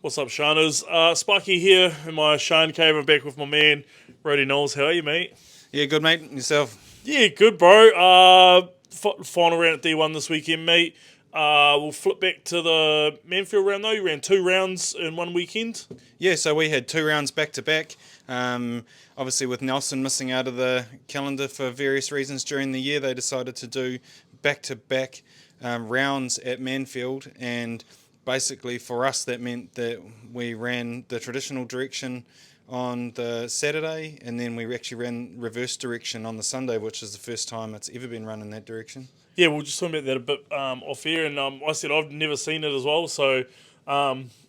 What's up, Sharners? Spiky here in my Sharn cave. I'm back with my man, Roady Knowles. How are you, mate? Yeah, good mate. Yourself? Yeah, good, bro. Final round at D1 this weekend, mate. We'll flip back to the Manfield round, though. You ran 2 rounds in one weekend. Yeah, so we had 2 rounds back to back. Obviously, with Nelson missing out of the calendar for various reasons during the year, they decided to do back to back rounds at Manfield. And basically, for us, that meant that we ran the traditional direction on the Saturday, and then we actually ran reverse direction on the Sunday, which is the first time it's ever been run in that direction. Yeah, we'll just talk about that a bit off air. And I said I've never seen it as well. So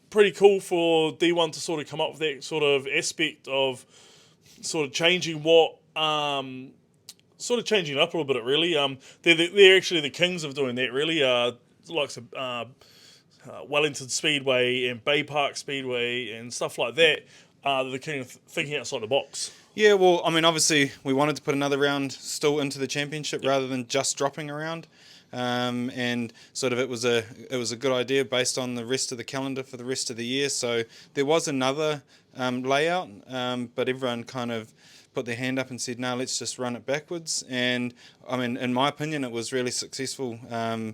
pretty cool for D1 to sort of come up with that sort of aspect of sort of changing what... sort of changing it up a little bit, really. They're actually the kings of doing that, really. Likes of Wellington Speedway and Baypark Speedway and stuff like that. They're the king of thinking outside the box. Yeah, well, I mean, obviously, we wanted to put another round still into the championship rather than just dropping a round. And sort of it was a good idea based on the rest of the calendar for the rest of the year. So there was another layout, but everyone kind of put their hand up and said, no, let's just run it backwards. And I mean, in my opinion, it was really successful. I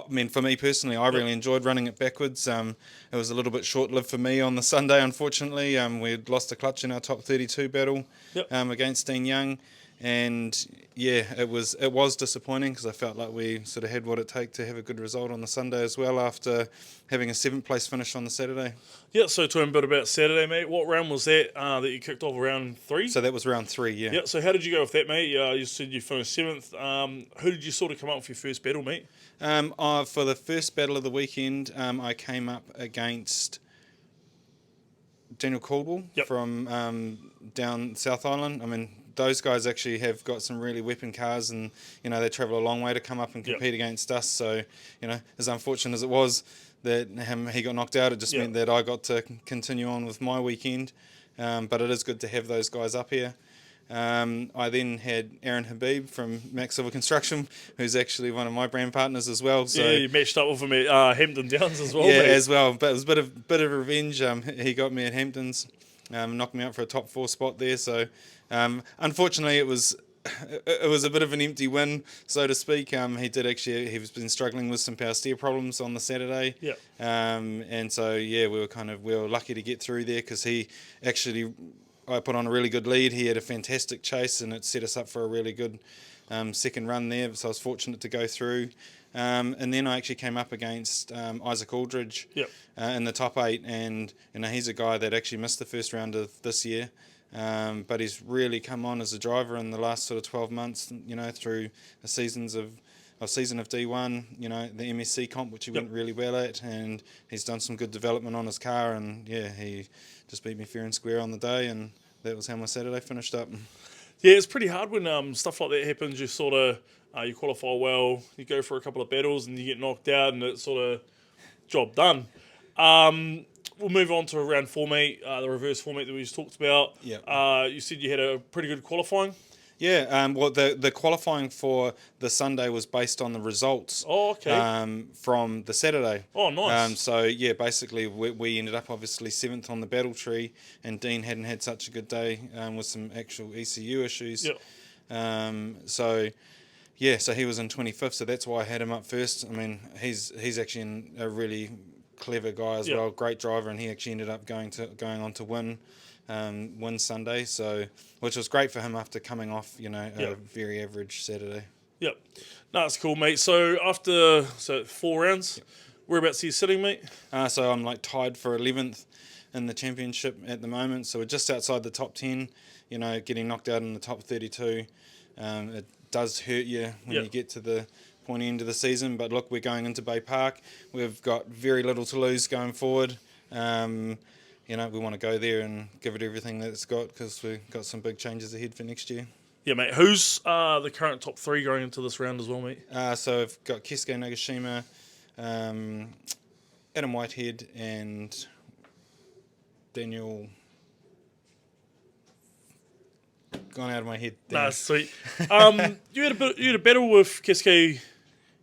mean, for me personally, I really enjoyed running it backwards. It was a little bit short-lived for me on the Sunday, unfortunately. We'd lost a clutch in our top 32 battle against Dean Young. And yeah, it was disappointing because I felt like we sort of had what it take to have a good result on the Sunday as well after having a 7th place finish on the Saturday. Yeah, so talking a bit about Saturday, mate. What round was that that you kicked off, round 3? So that was round 3, yeah. Yeah, so how did you go with that, mate? You said you finished 7th. Who did you sort of come up with your first battle, mate? For the first battle of the weekend, I came up against Daniel Caldwell from down South Island. I mean, those guys actually have got some really weapon cars, and they travel a long way to come up and compete against us. So as unfortunate as it was that he got knocked out, it just meant that I got to continue on with my weekend. But it is good to have those guys up here. I then had Aaron Habib from Max Silver Construction, who's actually one of my brand partners as well. So yeah, you matched up with him at Hampton Downs as well. Yeah, mate. as well. But it was a bit of revenge. He got me at Hamptons, knocked me out for a top 4 spot there. So unfortunately, it was a bit of an empty win, so to speak. He's been struggling with some power steer problems on the Saturday. Yeah. And so we were lucky to get through there because I put on a really good lead. He had a fantastic chase, and it set us up for a really good second run there. So I was fortunate to go through. And then I actually came up against Isaac Aldridge in the top 8, and he's a guy that actually missed the first round of this year. But he's really come on as a driver in the last sort of 12 months, through a season of D1, the MSC comp, which he went really well at, and he's done some good development on his car, and he just beat me fair and square on the day, and that was how my Saturday finished up. Yeah, it's pretty hard when stuff like that happens. You sort of you qualify well, you go for a couple of battles, and you get knocked out, and it's sort of job done. We'll move on to round 4, mate, the reverse format that we just talked about. Yeah. You said you had a pretty good qualifying. Yeah, well, the qualifying for the Sunday was based on the results from the Saturday. Oh, nice. So, basically we ended up obviously 7th on the battle tree, and Dean hadn't had such a good day with some actual ECU issues. So he was in 25th, so that's why I had him up first. I mean, he's actually a really clever guy as well, great driver, and he actually ended up going on to win Sunday, so which was great for him after coming off a very average Saturday. Yep, no, that's cool, mate. So after 4 rounds, whereabouts are you sitting, mate? So I'm tied for 11th in the championship at the moment, so we're just outside the top 10. Getting knocked out in the top 32, it does hurt you when you get to the pointy end of the season, but look, we're going into Baypark. We've got very little to lose going forward. We want to go there and give it everything that it's got because we've got some big changes ahead for next year. Yeah, mate. Who's the current top 3 going into this round as well, mate? So I've got Keisuke Nagashima, Adam Whitehead, and Daniel... Gone out of my head. Nah, sweet. You had a battle with Keisuke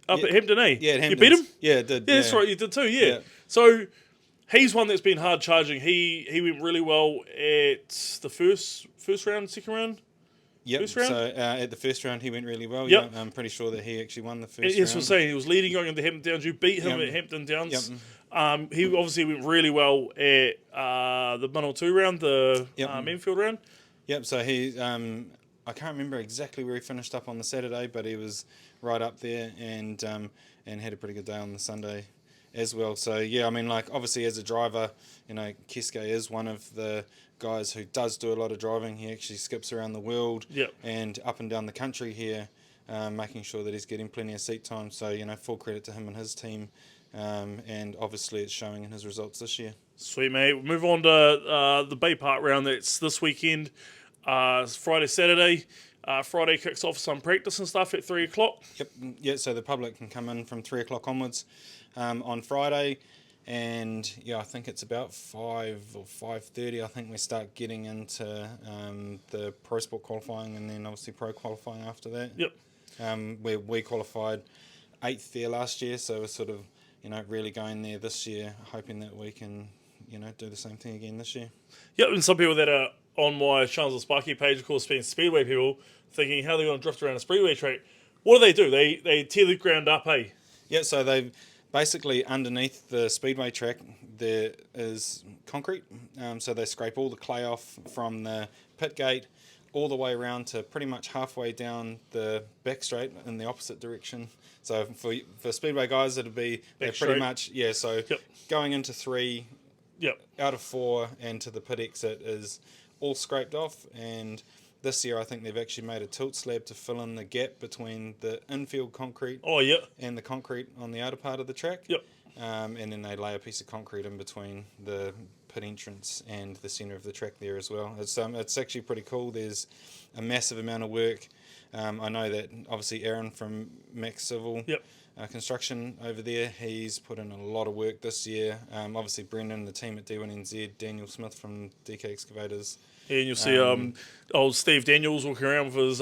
up at Hampton, eh? Yeah, at You Hamptons. beat him? Yeah, I did. Yeah, that's right. You did too. Yeah. So He's one that's been hard charging. He went really well at the first round, second round. Yep. First round? So at the first round, he went really well. Yep. Yeah, I'm pretty sure that he actually won the first Yes, round. I was saying he was leading going into Hampton Downs. You beat him Yep. at Hampton Downs. Yep. He obviously went really well at the 1 or 2 round, the Yep. Menfield round. Yep. So he, I can't remember exactly where he finished up on the Saturday, but he was right up there and had a pretty good day on the Sunday as well. So yeah, I mean, like obviously as a driver, you know, Keske is one of the guys who does do a lot of driving. He actually skips around the world and up and down the country here, making sure that he's getting plenty of seat time. So, you know, full credit to him and his team. And obviously it's showing in his results this year. Sweet, mate. We'll move on to the Baypark round. That's this weekend. It's Friday, Saturday. Friday kicks off some practice and stuff at 3 o'clock. Yep. Yeah, so the public can come in from 3 o'clock onwards on Friday. And yeah, I think it's about 5 or 5:30. I think we start getting into the Pro Sport qualifying and then obviously Pro qualifying after that. Yep. Where we qualified 8th there last year, so we're sort of, you know, really going there this year, hoping that we can, you know, do the same thing again this year. Yep, and some people that are on my Sharns and Sparky page, of course, being Speedway people, thinking how they're going to drift around a Speedway track. What do? They tear the ground up, eh? Yeah, so they basically underneath the Speedway track there is concrete. So they scrape all the clay off from the pit gate all the way around to pretty much halfway down the back straight in the opposite direction. So for Speedway guys, it'll be pretty much, yeah, so going into 3, out of 4 and to the pit exit is all scraped off. And this year I think they've actually made a tilt slab to fill in the gap between the infield concrete and the concrete on the outer part of the track. And then they lay a piece of concrete in between the pit entrance and the centre of the track there as well. It's actually pretty cool. There's a massive amount of work. I know that obviously Aaron from Max Civil Construction over there, he's put in a lot of work this year. Obviously Brendan and the team at D1NZ, Daniel Smith from DK Excavators. Yeah, and you'll see old Steve Daniels walking around with his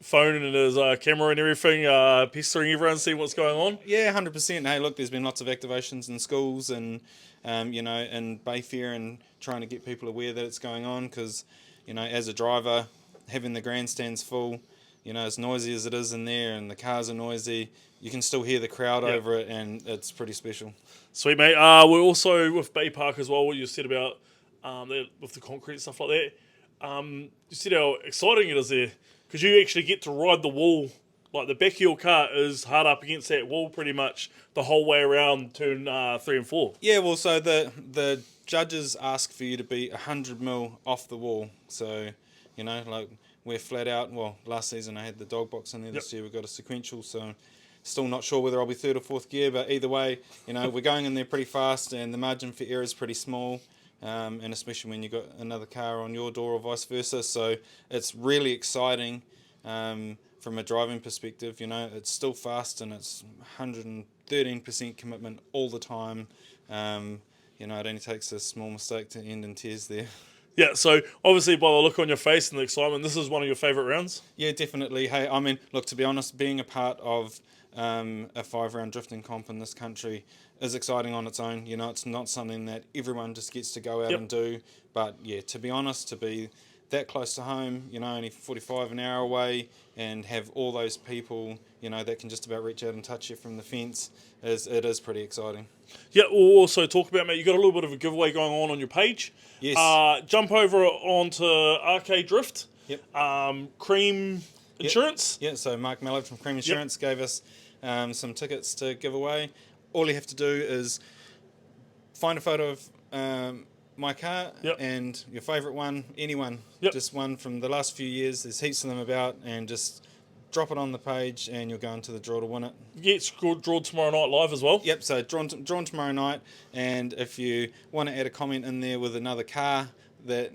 phone and his camera and everything, pestering everyone, seeing what's going on. Yeah, 100%. Hey, look, there's been lots of activations in schools and, you know, in Bayfair and trying to get people aware that it's going on because, you know, as a driver, having the grandstands full, you know, as noisy as it is in there and the cars are noisy, you can still hear the crowd over it and it's pretty special. Sweet, mate. We're also with Baypark as well, what you said about with the concrete and stuff like that. You said how exciting it is there because you actually get to ride the wall. Like the back of your car is hard up against that wall pretty much the whole way around turn 3 and 4. Yeah, well, so the judges ask for you to be 100 mil off the wall. So, you know, like we're flat out. Well, last season I had the dog box in there. This year we've got a sequential. So still not sure whether I'll be 3rd or 4th gear. But either way, you know, we're going in there pretty fast and the margin for error is pretty small. And especially when you've got another car on your door or vice versa. So it's really exciting from a driving perspective. You know, it's still fast and it's 113% commitment all the time. You know, it only takes a small mistake to end in tears there. Yeah, so obviously by the look on your face and the excitement, this is one of your favourite rounds? Yeah, definitely. Hey, I mean, look, to be honest, being a part of a 5-round drifting comp in this country is exciting on its own. You know, it's not something that everyone just gets to go out and do. But yeah, to be honest, to be that close to home, you know, only 45 an hour away and have all those people, you know, that can just about reach out and touch you from the fence, it is pretty exciting. Yeah, we'll also talk about, mate, you've got a little bit of a giveaway going on your page. Yes. Jump over onto Arcade Drift. Yep. Cream Insurance. Yeah, so Mark Mallard from Cream Insurance gave us some tickets to give away. All you have to do is find a photo of my car and your favourite one, anyone, just one from the last few years. There's heaps of them about, and just drop it on the page and you'll go into the draw to win it. Yeah, it's drawn tomorrow night live as well. Yep, so drawn tomorrow night, and if you want to add a comment in there with another car that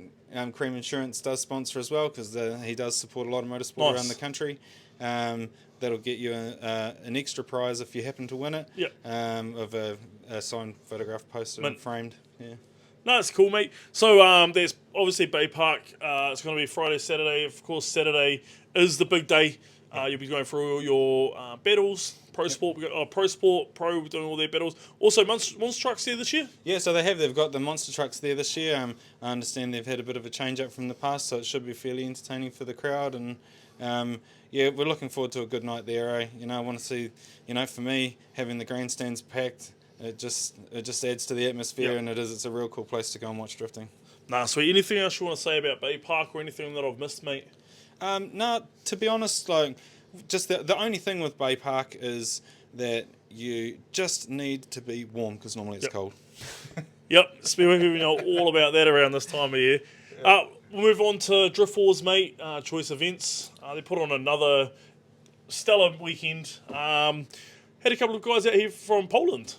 Cream Insurance does sponsor as well, because he does support a lot of motorsport around the country, that'll get you an extra prize if you happen to win it, of a signed photograph posted and framed. Yeah. No, it's cool, mate. So there's obviously Baypark. It's going to be Friday, Saturday. Of course, Saturday is the big day. You'll be going through all your battles. Pro Sport, Pro doing all their battles. Also, Monster Trucks there this year. Yeah, so they've got the monster trucks there this year. I understand they've had a bit of a change up from the past, so it should be fairly entertaining for the crowd. And yeah, we're looking forward to a good night there. I want to see, for me, having the grandstands packed, it just adds to the atmosphere, and it's a real cool place to go and watch drifting. Nah, sweet. Anything else you want to say about Baypark or anything that I've missed, mate? No, to be honest, just the only thing with Baypark is that you just need to be warm because normally it's cold. Yep, we know all about that around this time of year. We'll move on to Drift Wars, mate. Choice events. They put on another stellar weekend. Had a couple of guys out here from Poland.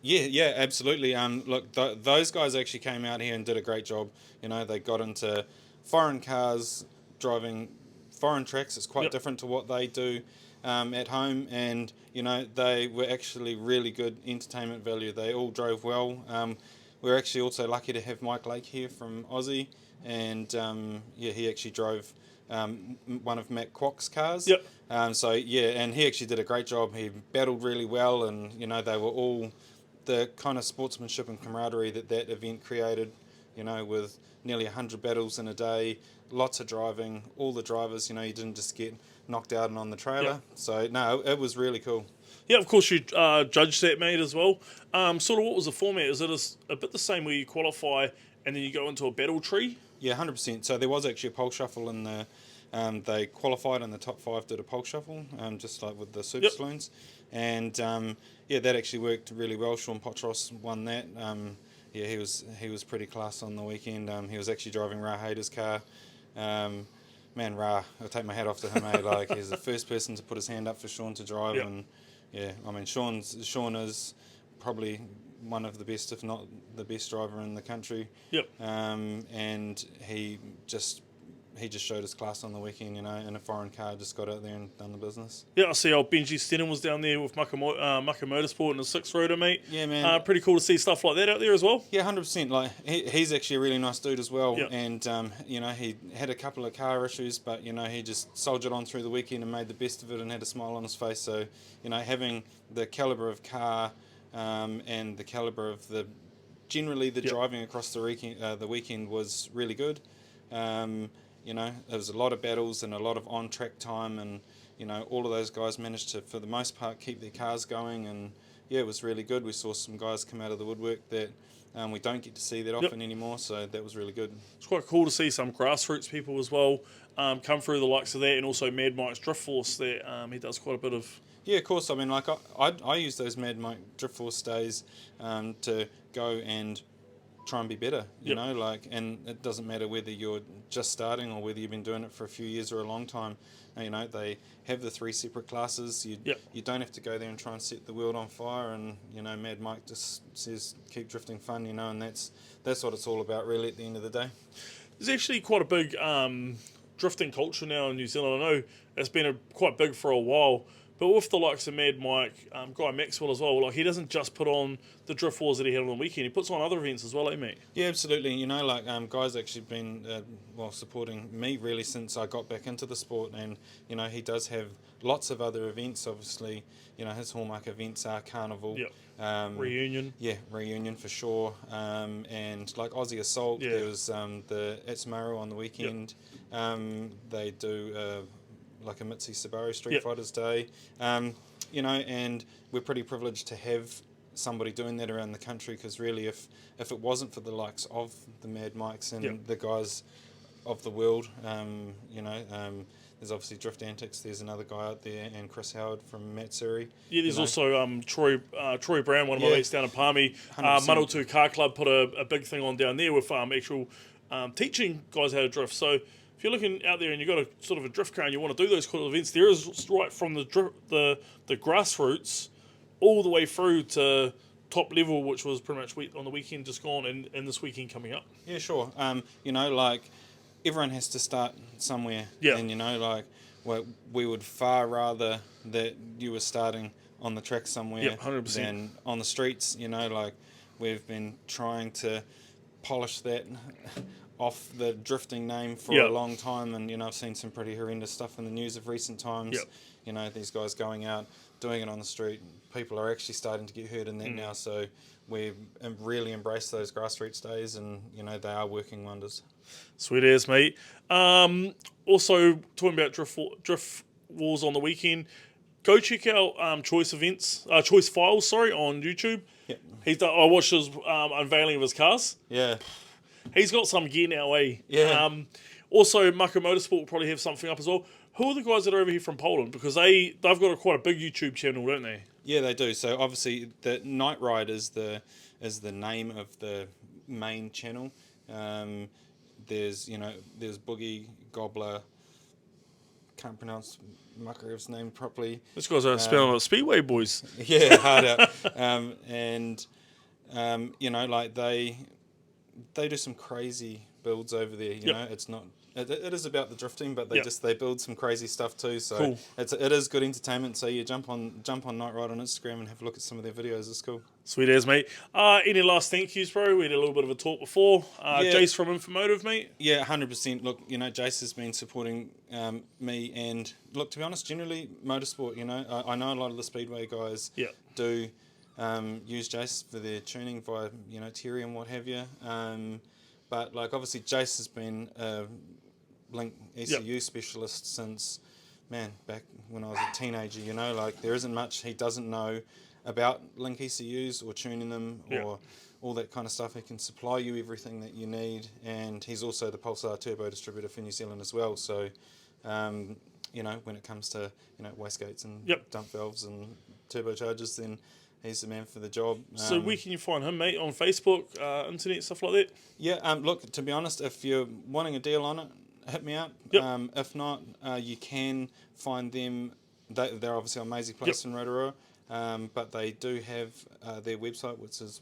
Yeah, absolutely. Look, those guys actually came out here and did a great job. They got into foreign cars, driving foreign tracks. It's quite different to what they do at home, and they were actually really good entertainment value. They all drove well. We're actually also lucky to have Mike Lake here from Aussie, and he actually drove one of Matt Kwok's cars. Yep. And he actually did a great job. He battled really well, and they were all the kind of sportsmanship and camaraderie that event created, with nearly 100 battles in a day, lots of driving, all the drivers, you didn't just get knocked out and on the trailer. Yep. So, no, it was really cool. Yeah, of course you judged that, mate, as well. Sort of what was the format? Is it a bit the same where you qualify and then you go into a battle tree? Yeah, 100%. So there was actually a pole shuffle in the... they qualified and the top 5 did a pole shuffle, just like with the Super Saloons. And that actually worked really well. Sean Potros won that. He was pretty class on the weekend. He was actually driving Ra Hayder's car. Man, Ra, I'll take my hat off to him. He's the first person to put his hand up for Sean to drive. And Sean is probably one of the best, if not the best driver in the country. And he just showed his class on the weekend, in a foreign car, just got out there and done the business. Yeah, I see old Benji Stenham was down there with Mucka Motorsport and a 6-rotor, mate. Yeah, man. Pretty cool to see stuff like that out there as well. Yeah, 100%. He's actually a really nice dude as well. Yep. And, he had a couple of car issues, but, he just soldiered on through the weekend and made the best of it and had a smile on his face. So, having the calibre of car and the calibre of the driving across the weekend was really good. There was a lot of battles and a lot of on-track time, and all of those guys managed to, for the most part, keep their cars going, and it was really good. We saw some guys come out of the woodwork that we don't get to see that often anymore, so that was really good. It's quite cool to see some grassroots people as well come through the likes of that, and also Mad Mike's Drift Force that he does quite a bit of. Yeah, of course. I mean, I use those Mad Mike Drift Force days to go and try and be better, and it doesn't matter whether you're just starting or whether you've been doing it for a few years or a long time. They have the 3 separate classes. You don't have to go there and try and set the world on fire, and Mad Mike just says keep drifting fun, and that's what it's all about really at the end of the day. There's actually quite a big drifting culture now in New Zealand. I know it's been quite big for a while. But with the likes of Mad Mike, Guy Maxwell as well, he doesn't just put on the Drift Wars that he had on the weekend. He puts on other events as well, mate? Yeah, absolutely. Guy's actually been supporting me really since I got back into the sport, and he does have lots of other events. Obviously, his hallmark events are Carnival, Reunion. Yeah, Reunion for sure. And like Aussie Assault, there was the Atsumaro on the weekend. They do like a Mitsubishi Subaru Street Fighters Day, and we're pretty privileged to have somebody doing that around the country, because really if it wasn't for the likes of the Mad Mikes and the guys of the world, there's obviously Drift Antics, there's another guy out there, and Chris Howard from Matsuri. Yeah, there's also Troy Brown, one of my mates down in Palmy. Manawatu Car Club put a big thing on down there with actual teaching guys how to drift. So if you're looking out there and you've got a sort of a drift car and you want to do those kind of events, there is right from the grassroots all the way through to top level, which was pretty much on the weekend just gone and this weekend coming up. Yeah, sure. Everyone has to start somewhere. Yeah. And, we would far rather that you were starting on the track somewhere 100%. than on the streets. We've been trying to polished that off the drifting name for Yep. a long time, and I've seen some pretty horrendous stuff in the news of recent times. Yep. These guys going out doing it on the street. People are actually starting to get hurt in that now, so we really embrace those grassroots days, and they are working wonders. Sweet as, mate. Also, talking about drift wars on the weekend, go check out Choice Files, on YouTube. Yep. I watched his unveiling of his cars. Yeah. He's got some gear now, eh? Yeah. Also, Mako Motorsport will probably have something up as well. Who are the guys that are over here from Poland? Because they've got quite a big YouTube channel, don't they? Yeah, they do. So obviously, the Night Ride is the name of the main channel. There's Boogie, Gobbler. Can't pronounce Makarev's name properly. This guy's a spelling of Speedway boys. Yeah, hard out. They do some crazy builds over there. You know, it's not. It is about the drifting, but they build some crazy stuff too. So cool. It is good entertainment. So you jump on Night Ride on Instagram and have a look at some of their videos. It's cool. Sweet as, mate. Any last thank yous, bro? We had a little bit of a talk before. Jace from Infomotive, mate. Yeah, 100%. Look, Jace has been supporting me, and look, to be honest, generally motorsport. I know a lot of the speedway guys do use Jace for their tuning via Terry and what have you. But like obviously Jace has been a Link ECU specialist since back when I was a teenager. There isn't much he doesn't know about Link ECUs or tuning them or all that kind of stuff. He can supply you everything that you need, and he's also the Pulsar turbo distributor for New Zealand as well. So when it comes to wastegates and dump valves and turbochargers, then he's the man for the job. So where can you find him, mate? On Facebook, internet, stuff like that? Yeah, look, to be honest, if you're wanting a deal on it, hit me up. Yep. If not, you can find them. They're obviously on Maisie Place in Rotorua, but they do have their website, which is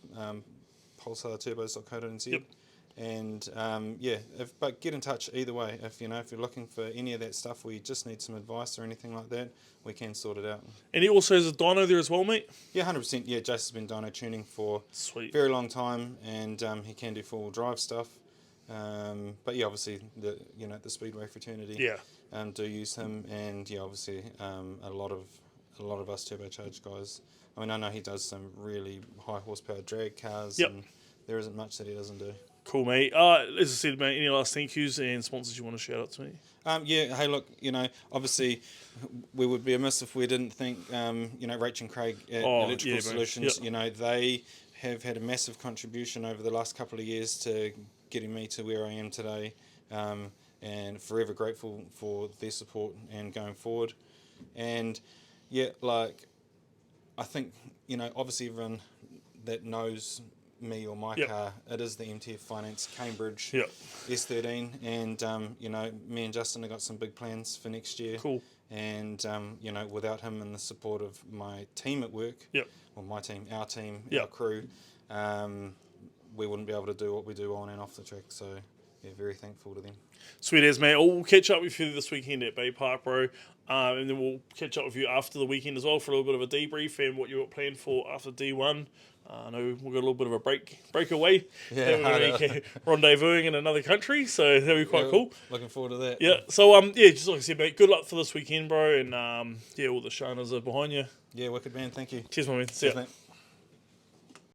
pulsarturbos.co.nz. Yep. And but get in touch either way. If you're looking for any of that stuff, we just need some advice or anything like that, we can sort it out. And he also has a dyno there as well, mate? Yeah, 100%. Yeah, Jace has been dyno tuning for a very long time, and he can do full drive stuff. But yeah, obviously the Speedway fraternity do use him, and obviously a lot of us turbocharged guys. I mean, I know he does some really high horsepower drag cars, and there isn't much that he doesn't do. Cool, mate. As I said, mate, any last thank yous and sponsors you want to shout out to me? Hey, look, obviously we would be amiss if we didn't thank, Rach and Craig at Electrical Solutions. They have had a massive contribution over the last couple of years to getting me to where I am today, and forever grateful for their support and going forward. And I think, obviously everyone that knows me or my car, it is the MTF Finance Cambridge S13, and me and Justin have got some big plans for next year. Cool. And without him and the support of my team at work, or my team, our crew, we wouldn't be able to do what we do on and off the track. So very thankful to them. Sweet as, mate. We'll catch up with you this weekend at Baypark, bro. And then we'll catch up with you after the weekend as well for a little bit of a debrief and what you've got planned for after D1. I know we've got a little bit of a breakaway. Yeah, rendezvousing in another country, so that'll be quite cool. Looking forward to that. Yeah, so just like I said, mate, good luck for this weekend, bro, and all the Sharners are behind you. Yeah, wicked man, thank you. Cheers, my man. See ya. Mate.